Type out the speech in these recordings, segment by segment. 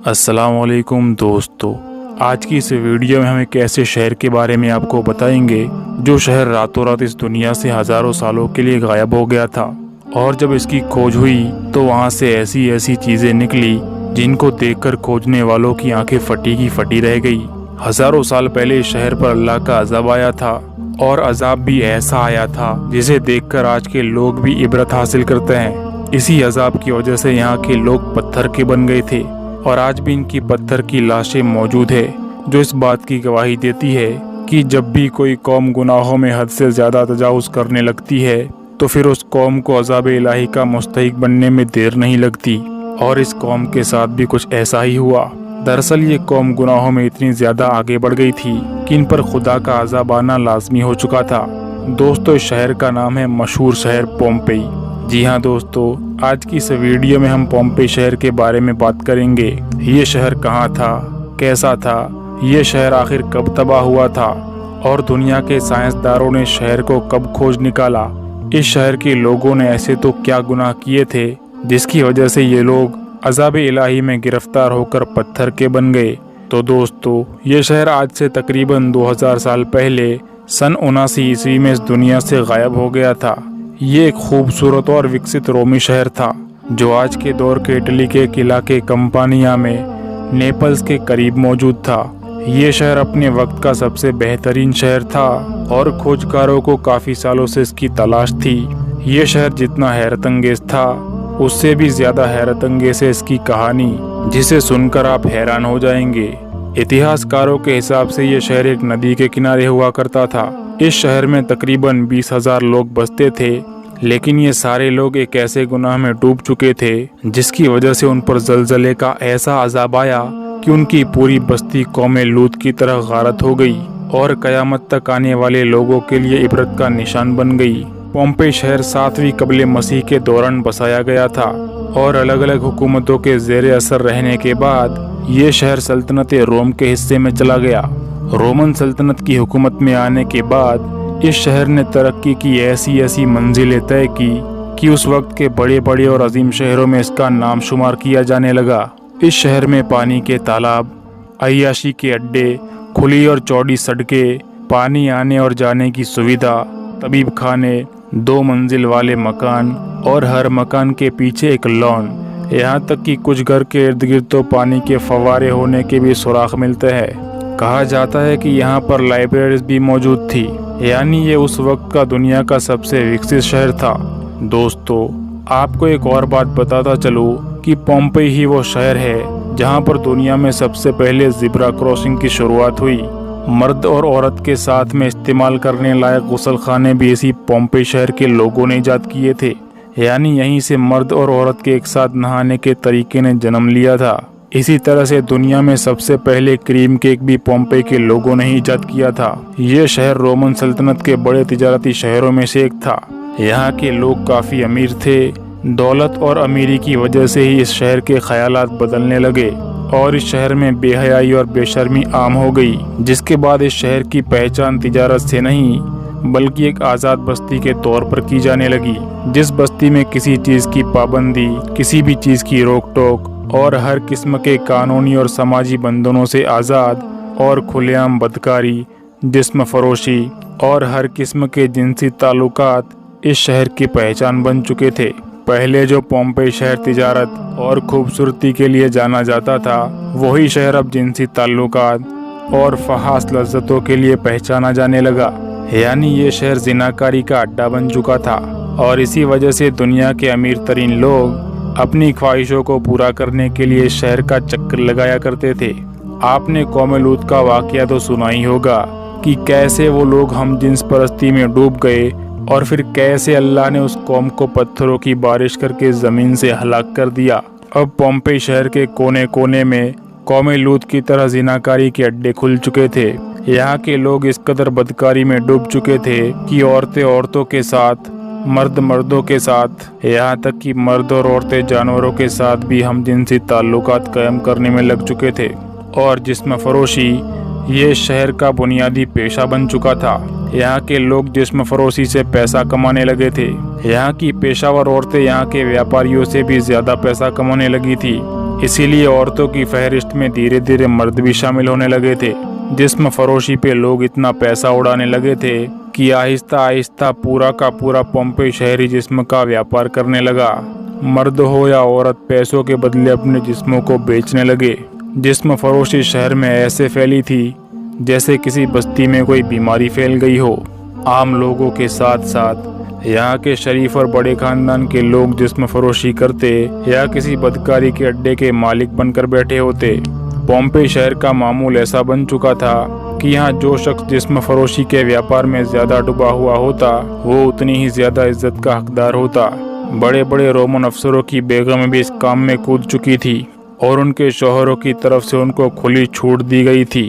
अस्सलाम वालेकुम दोस्तों, आज की इस वीडियो में हम एक ऐसे शहर के बारे में आपको बताएंगे जो शहर रातों रात इस दुनिया से हज़ारों सालों के लिए गायब हो गया था। और जब इसकी खोज हुई तो वहाँ से ऐसी ऐसी चीज़ें निकली जिनको देखकर खोजने वालों की आंखें फटी की फटी रह गई। हज़ारों साल पहले इस शहर पर अल्लाह का अज़ाब आया था, और अज़ाब भी ऐसा आया था जिसे देखकर आज के लोग भी इबरत हासिल करते हैं। इसी अज़ाब की वजह से यहाँ के लोग पत्थर के बन गए थे, और आज भी इनकी पत्थर की लाशें मौजूद है, जो इस बात की गवाही देती है कि जब भी कोई कौम गुनाहों में हद से ज़्यादा तजावुज़ करने लगती है तो फिर उस कौम को अज़ाब इलाही का मुस्तहिक बनने में देर नहीं लगती। और इस कौम के साथ भी कुछ ऐसा ही हुआ। दरअसल ये कौम गुनाहों में इतनी ज़्यादा आगे बढ़ गई थी कि इन पर खुदा का अज़ाब आना लाजमी हो चुका था। दोस्तों, इस शहर का नाम है मशहूर शहर पोम्पेई। जी हाँ दोस्तों, आज की इस वीडियो में हम पोम्पेई शहर के बारे में बात करेंगे। ये शहर कहाँ था, कैसा था, ये शहर आखिर कब तबाह हुआ था, और दुनिया के साइंसदानों ने शहर को कब खोज निकाला। इस शहर के लोगों ने ऐसे तो क्या गुनाह किए थे जिसकी वजह से ये लोग अज़ाब इलाही में गिरफ्तार होकर पत्थर के बन गए। तो दोस्तों, ये शहर आज से तकरीबन 2000 साल पहले सन 79 ईस्वी में इस दुनिया से गायब हो गया था। ये एक खूबसूरत और विकसित रोमी शहर था जो आज के दौर के इटली के इलाके कंपानिया में नेपल्स के करीब मौजूद था। ये शहर अपने वक्त का सबसे बेहतरीन शहर था और खोजकारों को काफ़ी सालों से इसकी तलाश थी। ये शहर जितना हैरत अंगेज था उससे भी ज़्यादा हैरत अंगेज है इसकी कहानी, जिसे सुनकर आप हैरान हो जाएंगे। इतिहासकारों के हिसाब से ये शहर एक नदी के किनारे हुआ करता था। इस शहर में तकरीबन 20,000 लोग बसते थे, लेकिन ये सारे लोग एक ऐसे गुनाह में डूब चुके थे जिसकी वजह से उन पर ज़लज़ले का ऐसा अज़ाब आया कि उनकी पूरी बस्ती कौमे लूत की तरह गारत हो गई और क़यामत तक आने वाले लोगों के लिए इबरत का निशान बन गई। पोम्पेई शहर 7वीं क़ब्ल मसीह के दौरान बसाया गया था, और अलग अलग हुकूमतों के ज़ेर असर रहने के बाद ये शहर सल्तनत रोम के हिस्से में चला गया। रोमन सल्तनत की हुकूमत में आने के बाद इस शहर ने तरक्की की ऐसी ऐसी मंजिलें तय की कि उस वक्त के बड़े बड़े और अजीम शहरों में इसका नाम शुमार किया जाने लगा। इस शहर में पानी के तालाब, अय्याशी के अड्डे, खुली और चौड़ी सड़कें, पानी आने और जाने की सुविधा, तबीब खाने, 2 मंजिल वाले मकान, और हर मकान के पीछे एक लॉन। यहाँ तक कि कुछ घर के इर्द गिर्द तो पानी के फव्वारे होने के भी सुराख मिलते हैं। कहा जाता है कि यहाँ पर लाइब्रेरीज भी मौजूद थी, यानी ये उस वक्त का दुनिया का सबसे विकसित शहर था। दोस्तों, आपको एक और बात बताता चलूँ कि पोम्पेई ही वो शहर है जहाँ पर दुनिया में सबसे पहले ज़ेब्रा क्रॉसिंग की शुरुआत हुई। मर्द और औरत के साथ में इस्तेमाल करने लायक गुसल खाने भी इसी पोम्पेई शहर के लोगों ने ईजाद किए थे, यानी यहीं से मर्द और औरत के एक साथ नहाने के तरीके ने जन्म लिया था। इसी तरह से दुनिया में सबसे पहले क्रीम केक भी पोम्पेई के लोगों ने ईजाद किया था। ये शहर रोमन सल्तनत के बड़े तिजारती शहरों में से एक था। यहाँ के लोग काफ़ी अमीर थे। दौलत और अमीरी की वजह से ही इस शहर के ख्यालात बदलने लगे और इस शहर में बेहयाई और बेशर्मी आम हो गई, जिसके बाद इस शहर की पहचान तिजारत से नहीं बल्कि एक आज़ाद बस्ती के तौर पर की जाने लगी, जिस बस्ती में किसी चीज़ की पाबंदी, किसी भी चीज़ की रोक टोक और हर किस्म के कानूनी और समाजी बंधनों से आज़ाद, और खुलेआम बदकारी, जिस्म फरोशी और हर किस्म के जिनसी ताल्लुकात इस शहर की पहचान बन चुके थे। पहले जो पोम्पेई शहर तिजारत और खूबसूरती के लिए जाना जाता था, वही शहर अब जिनसी ताल्लुकात और फहाश लज्जतों के लिए पहचाना जाने लगा, यानी ये शहर जिनाकारी का अड्डा बन चुका था। और इसी वजह से दुनिया के अमीर तरीन लोग अपनी ख्वाहिशों को पूरा करने के लिए इस शहर का चक्कर लगाया करते थे। आपने कौम लूत का वाक़या तो सुना ही होगा कि कैसे वो लोग हम जिन्स परस्ती में डूब गए और फिर कैसे अल्लाह ने उस कौम को पत्थरों की बारिश करके ज़मीन से हलाक कर दिया। अब पोम्पेई शहर के कोने कोने में कौम लूत की तरह जिनाकारी के अड्डे खुल चुके थे। यहाँ के लोग इस कदर बदकारी में डूब चुके थे कि औरतें औरतों के साथ, मर्द मर्दों के साथ, यहाँ तक कि मर्द और औरतें जानवरों के साथ भी हम जिनसी ताल्लुकात कायम करने में लग चुके थे। और जिस्म फरोशी ये शहर का बुनियादी पेशा बन चुका था। यहाँ के लोग जिस्म फरोशी से पैसा कमाने लगे थे। यहाँ की पेशावर औरतें यहाँ के व्यापारियों से भी ज़्यादा पैसा कमाने लगी थी। इसीलिए औरतों की फहरिस्त में धीरे धीरे मर्द भी शामिल होने लगे थे। जिस्म फरोशी पे लोग इतना पैसा उड़ाने लगे थे कि आहिस्ता आहिस्ता पूरा का पूरा पोम्पेई शहरी जिस्म का व्यापार करने लगा। मर्द हो या औरत पैसों के बदले अपने जिस्मों को बेचने लगे। जिस्म फरोशी शहर में ऐसे फैली थी जैसे किसी बस्ती में कोई बीमारी फैल गई हो। आम लोगों के साथ साथ यहाँ के शरीफ और बड़े खानदान के लोग जिस्म फरोशी करते या किसी बदकारी के अड्डे के मालिक बनकर बैठे होते। पोम्पेई शहर का मामूल ऐसा बन चुका था कि यहाँ जो शख्स जिस्म फरोशी के व्यापार में ज्यादा डूबा हुआ होता वो उतनी ही ज्यादा इज्जत का हकदार होता। बड़े बड़े रोमन अफसरों की बेगम भी इस काम में कूद चुकी थी और उनके शौहरों की तरफ से उनको खुली छूट दी गई थी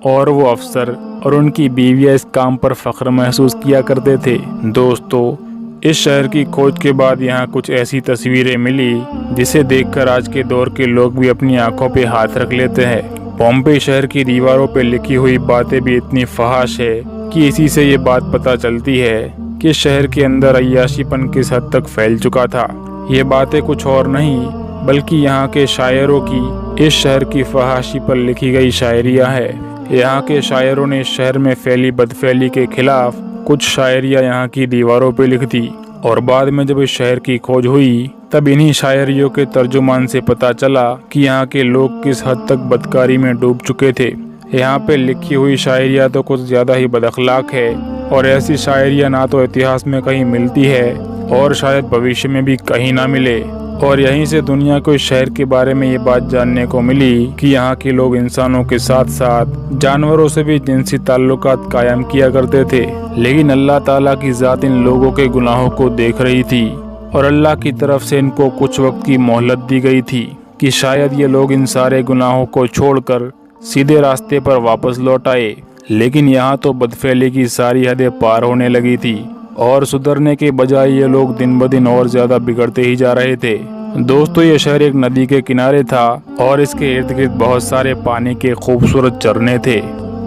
और वो अफसर और उनकी बीवियां इस काम पर फख्र महसूस किया करते थे। दोस्तों, इस शहर की खोज के बाद यहाँ कुछ ऐसी तस्वीरें मिली जिसे देखकर आज के दौर के लोग भी अपनी आंखों पे हाथ रख लेते हैं। पोम्पेई शहर की दीवारों पे लिखी हुई बातें भी इतनी फहाश है कि इसी से ये बात पता चलती है कि शहर के अंदर अय्याशीपन किस हद तक फैल चुका था। ये बातें कुछ और नहीं बल्कि यहाँ के शायरों की इस शहर की फहाशी पर लिखी गई शायरियाँ है। यहाँ के शायरों ने इस शहर में फैली बदफैली के खिलाफ कुछ शायरियाँ यहाँ की दीवारों पे लिख दी और बाद में जब इस शहर की खोज हुई तब इन्हीं शायरियों के तर्जुमान से पता चला कि यहाँ के लोग किस हद तक बदकारी में डूब चुके थे। यहाँ पे लिखी हुई शायरियाँ तो कुछ ज़्यादा ही बदअखलाक है और ऐसी शायरियाँ ना तो इतिहास में कहीं मिलती है और शायद भविष्य में भी कहीं ना मिले। और यहीं से दुनिया को इस शहर के बारे में ये बात जानने को मिली कि यहाँ के लोग इंसानों के साथ साथ जानवरों से भी जिनसी ताल्लुकात कायम किया करते थे। लेकिन अल्लाह ताला की ज़ात इन लोगों के गुनाहों को देख रही थी और अल्लाह की तरफ से इनको कुछ वक्त की मोहलत दी गई थी कि शायद ये लोग इन सारे गुनाहों को छोड़कर सीधे रास्ते पर वापस लौट आए। लेकिन यहाँ तो बदफैली की सारी हदें पार होने लगी थी और सुधरने के बजाय ये लोग दिन ब दिन और ज्यादा बिगड़ते ही जा रहे थे। दोस्तों, ये शहर एक नदी के किनारे था और इसके इर्द गिर्द बहुत सारे पानी के खूबसूरत झरने थे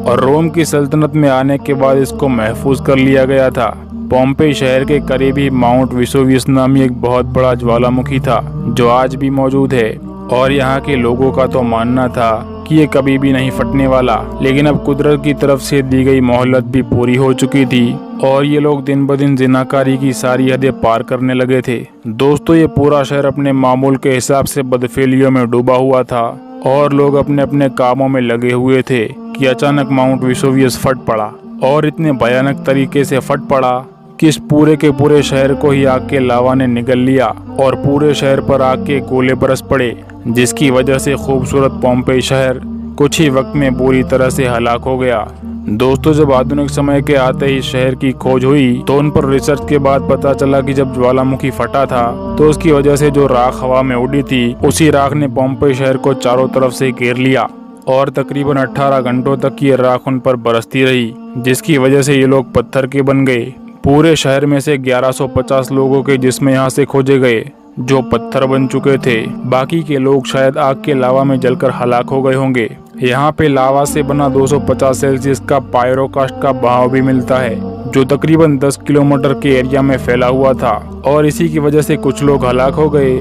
और रोम की सल्तनत में आने के बाद इसको महफूज कर लिया गया था। पोम्पेई शहर के करीब ही माउंट वेसुवियस नामी एक बहुत बड़ा ज्वालामुखी था जो आज भी मौजूद है और यहाँ के लोगों का तो मानना था कि ये कभी भी नहीं फटने वाला। लेकिन अब कुदरत की तरफ से दी गई मोहलत भी पूरी हो चुकी थी और ये लोग दिन ब दिन जिनाकारी की सारी हदें पार करने लगे थे। दोस्तों, ये पूरा शहर अपने मामूल के हिसाब से बदफेलियों में डूबा हुआ था और लोग अपने अपने कामों में लगे हुए थे कि अचानक माउंट वेसुवियस फट पड़ा और इतने भयानक तरीके से फट पड़ा कि इस पूरे के पूरे शहर को ही आग के लावा ने निगल लिया और पूरे शहर पर आग के गोले बरस पड़े, जिसकी वजह से खूबसूरत पोम्पेई शहर कुछ ही वक्त में बुरी तरह से हलाक हो गया। दोस्तों, जब आधुनिक समय के आते ही शहर की खोज हुई तो उन पर रिसर्च के बाद पता चला कि जब ज्वालामुखी फटा था तो उसकी वजह से जो राख हवा में उड़ी थी उसी राख ने पोम्पेई शहर को चारों तरफ से घेर लिया और तकरीबन 18 घंटों तक ये राख उन पर बरसती रही, जिसकी वजह से ये लोग पत्थर के बन गए। पूरे शहर में से 1150 लोगों के जिस्म यहाँ से खोजे गए जो पत्थर बन चुके थे। बाकी के लोग शायद आग के लावा में जलकर हलाक हो गए होंगे। यहाँ पे लावा से बना 250 सेल्सियस का पायरोकास्ट का बहाव भी मिलता है जो तकरीबन 10 किलोमीटर के एरिया में फैला हुआ था और इसी की वजह से कुछ लोग हलाक हो गए,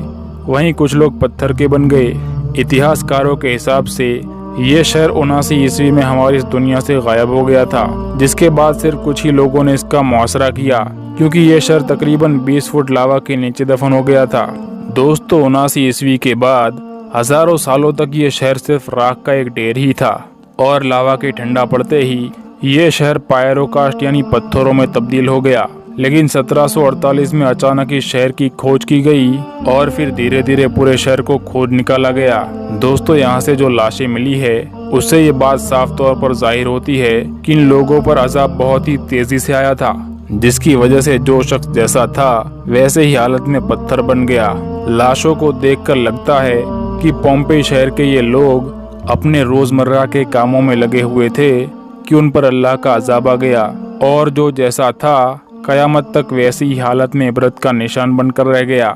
वहीं कुछ लोग पत्थर के बन गए। इतिहासकारों के हिसाब से ये शहर 79 ईस्वी में हमारी इस दुनिया से गायब हो गया था, जिसके बाद सिर्फ कुछ ही लोगों ने इसका मुआसरा किया क्योंकि ये शहर तकरीबन 20 फुट लावा के नीचे दफन हो गया था। दोस्तों, 79 ईस्वी के बाद हजारों सालों तक ये शहर सिर्फ राख का एक ढेर ही था और लावा के ठंडा पड़ते ही ये शहर पायरोकास्ट यानी पत्थरों में तब्दील हो गया। लेकिन 1748 में अचानक इस शहर की खोज की गई और फिर धीरे धीरे पूरे शहर को खोद निकाला गया। दोस्तों, यहाँ से जो लाशें मिली है उससे ये बात साफ तौर पर जाहिर होती है कि इन लोगों पर अजाब बहुत ही तेजी से आया था, जिसकी वजह से जो शख्स जैसा था वैसे ही हालत में पत्थर बन गया। लाशों को देखकर लगता है कि पोम्पेई शहर के ये लोग अपने रोजमर्रा के कामों में लगे हुए थे कि उन पर अल्लाह का अजाब आ गया और जो जैसा था कयामत तक वैसी ही हालत में इबरत का निशान बनकर रह गया।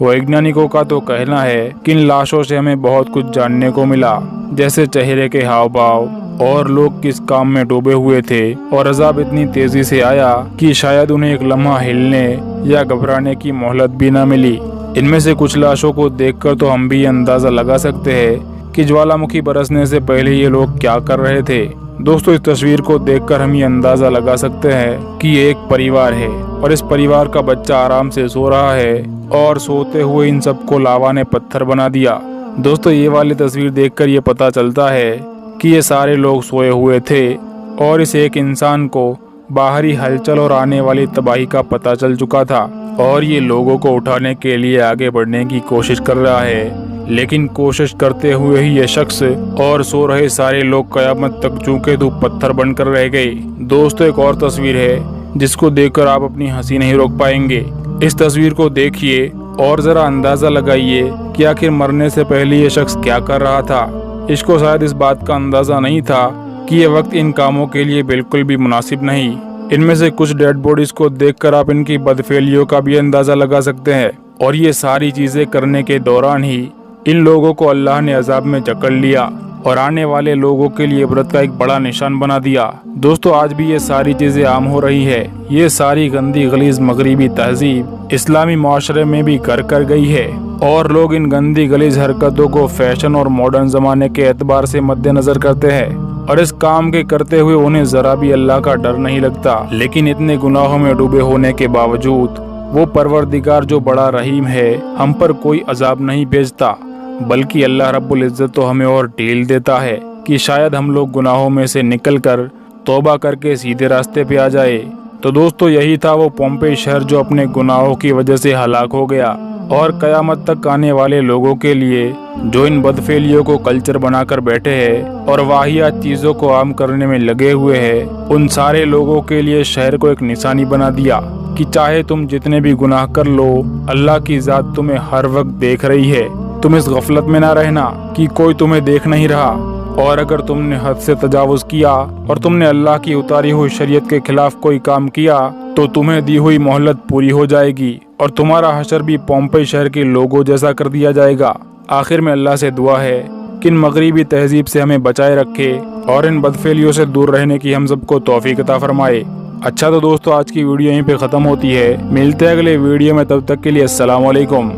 वैज्ञानिकों का तो कहना है कि इन लाशों से हमें बहुत कुछ जानने को मिला, जैसे चेहरे के हाव भाव और लोग किस काम में डूबे हुए थे और अजाब इतनी तेजी से आया कि शायद उन्हें एक लम्हा हिलने या घबराने की मोहलत भी न मिली। इनमें से कुछ लाशों को देखकर तो हम भी ये अंदाज़ा लगा सकते हैं कि ज्वालामुखी बरसने से पहले ये लोग क्या कर रहे थे। दोस्तों, इस तस्वीर को देखकर हम ये अंदाज़ा लगा सकते हैं कि ये एक परिवार है और इस परिवार का बच्चा आराम से सो रहा है और सोते हुए इन सबको लावा ने पत्थर बना दिया। दोस्तों, ये वाली तस्वीर देखकर ये पता चलता है कि ये सारे लोग सोए हुए थे और इस एक इंसान को बाहरी हलचल और आने वाली तबाही का पता चल चुका था और ये लोगों को उठाने के लिए आगे बढ़ने की कोशिश कर रहा है। लेकिन कोशिश करते हुए ही ये शख्स और सो रहे सारे लोग कयामत तक चूके धूप पत्थर बनकर रह गए। दोस्तों, एक और तस्वीर है जिसको देखकर आप अपनी हंसी नहीं रोक पाएंगे। इस तस्वीर को देखिए और जरा अंदाजा लगाइए कि आखिर मरने से पहले ये शख्स क्या कर रहा था। इसको शायद इस बात का अंदाजा नहीं था कि ये वक्त इन कामों के लिए बिल्कुल भी मुनासिब नहीं। इनमें से कुछ डेड बॉडीज को देखकर आप इनकी बदफेलियों का भी अंदाजा लगा सकते हैं और ये सारी चीजें करने के दौरान ही इन लोगों को अल्लाह ने अजाब में जकड़ लिया और आने वाले लोगों के लिए इबरत का एक बड़ा निशान बना दिया। दोस्तों, आज भी ये सारी चीजें आम हो रही है। ये सारी गंदी गलीज मगरिबी तहजीब इस्लामी माशरे में भी घर कर गई है और लोग इन गंदी गलीज हरकतों को फैशन और मॉडर्न जमाने के एतबार से मद्देनजर करते हैं और इस काम के करते हुए उन्हें जरा भी अल्लाह का डर नहीं लगता। लेकिन इतने गुनाहों में डूबे होने के बावजूद वो परवरदिगार जो बड़ा रहीम है हम पर कोई अजाब नहीं भेजता, बल्कि अल्लाह रब्बुल इज्जत तो हमें और ढील देता है कि शायद हम लोग गुनाहों में से निकलकर तौबा करके सीधे रास्ते पे आ जाए। तो दोस्तों, यही था वो पोम्पेई शहर जो अपने गुनाहों की वजह से हलाक हो गया और कयामत तक आने वाले लोगों के लिए जो इन बदफेलियों को कल्चर बनाकर बैठे हैं और वाहियात चीजों को आम करने में लगे हुए हैं, उन सारे लोगों के लिए शहर को एक निशानी बना दिया कि चाहे तुम जितने भी गुनाह कर लो, अल्लाह की जात तुम्हें हर वक्त देख रही है। तुम इस गफलत में ना रहना कि कोई तुम्हें देख नहीं रहा, और अगर तुमने हद से तजावुज किया और तुमने अल्लाह की उतारी हुई शरीयत के खिलाफ कोई काम किया तो तुम्हें दी हुई मोहलत पूरी हो जाएगी और तुम्हारा हशर भी पोम्पेई शहर के लोगों जैसा कर दिया जाएगा। आखिर में अल्लाह से दुआ है कि इन मगरिबी तहजीब से हमें बचाए रखे और इन बदफेलियों से दूर रहने की हम सबको तौफीक अता फरमाए। अच्छा, तो दोस्तों, आज की वीडियो यहीं पे ख़त्म होती है। मिलते हैं अगले वीडियो में, तब तक के लिए अस्सलाम वालेकुम।